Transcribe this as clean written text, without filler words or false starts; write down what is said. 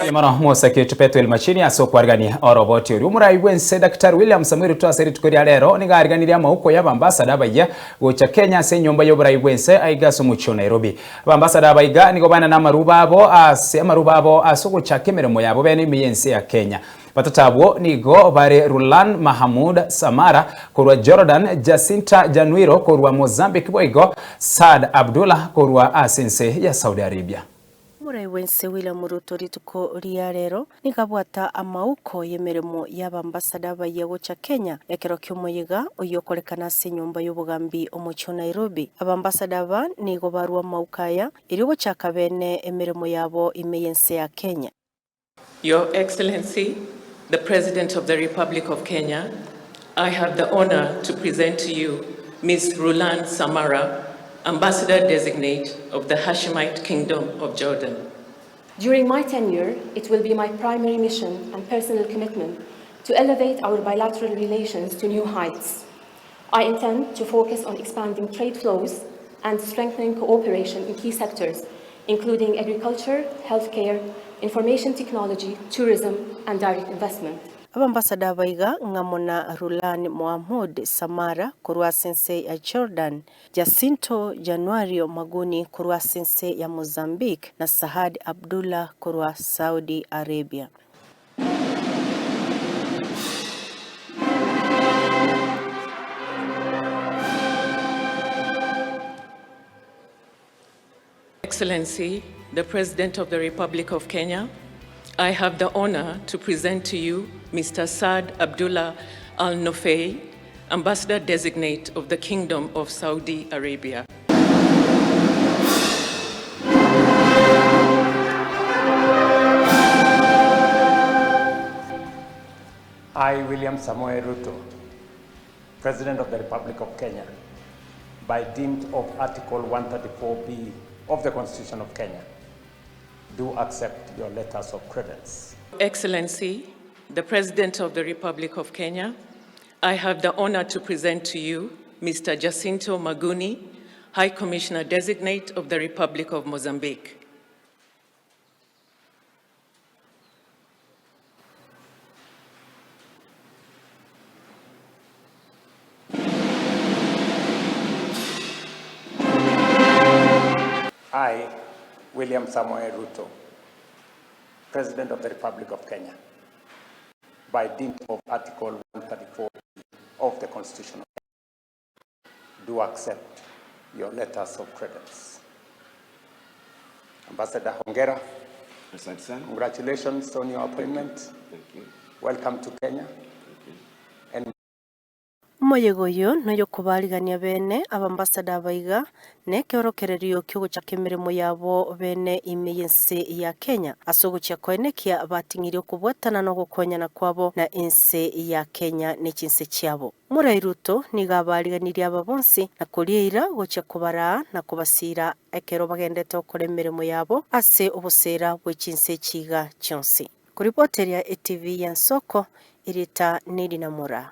Yamara Musa Kichupeto ilmachini asoko arigani oroboti uri OMORAI BW'ENSE Dr. William Samuel RUTO aseri tukuri alero niga ariganirie AMAUKO y'Abambasanda Abayia Gocha Kenya se nyomba y'OMORAI BW'ENSE aigaso mucho Nairobi. Abambasanda Abayia nigo bana na marubabo asoko chakemeremo yabo bene miyense ya Kenya. Batatabwo nigo bare Rulan Mahamud Samara korwa Jordan Jacinta Januiro korwa Mozambique boigo Saad Abdullah korwa asense ya Saudi Arabia. OMORAI BW'ENSE William RUTO rituko rero nikabwata AMAUKO yemeremo y'Abambasanda Abayia Gocha Kenya ekero ky'omuyiga oyokorekana se nyumba y'obugambi omucho Nairobi. Abambasanda aba nigo barwa AMAUKO aya iri gochaka bene emeremo yabo imeyense ya Kenya. Your Excellency, the President of the Republic of Kenya, I have the honor to present to you Ms. Rulan Samara, Ambassador-designate of the Hashemite Kingdom of Jordan. During my tenure, it will be my primary mission and personal commitment to elevate our bilateral relations to new heights. I intend to focus on expanding trade flows and strengthening cooperation in key sectors, including agriculture, healthcare, information technology, tourism, and direct investment. Abambasanda Abayia ngamona Rulan Mahamud Samara kurwa sense ya Jordan, Jacinto Januario Maguni kurwa sense ya Mozambique na Saad Abdullah kurwa Saudi Arabia. Excellency, the President of the Republic of Kenya, I have the honor to present to you Mr. Saad Abdullah Al-Nofei, Ambassador-designate of the Kingdom of Saudi Arabia. I, William Samuel RUTO, President of the Republic of Kenya, by dint of Article 134B of the Constitution of Kenya, do accept your letters of credence. Excellency, the President of the Republic of Kenya, I have the honor to present to you Mr. Jacinto Maguni, High Commissioner Designate of the Republic of Mozambique. I, William Samuel RUTO, President of the Republic of Kenya, by dint of Article 134 of the Constitution of Kenya, do accept your letters of credence. Ambassador Hongera, congratulations on your appointment. Thank you. Welcome to Kenya. Moyegoyo noyo kubarigania bene Abambasanda Abayia ne keorokererio kyogocha kemeremo yabo bene imeyense ya Kenya asogocha koenekia batingirio kubwatana no gukonyana kwabo na ense ya Kenya nechinse cyabo. OMORAI RUTO niga bariganirie aba bonse na kurieira gocha kubara na kubasira ekero bagendete okora emeremo yabo ase obusera bw'echinse chiga cyonse. Kuripoteria ETV yansoko irita Nedi na Mura.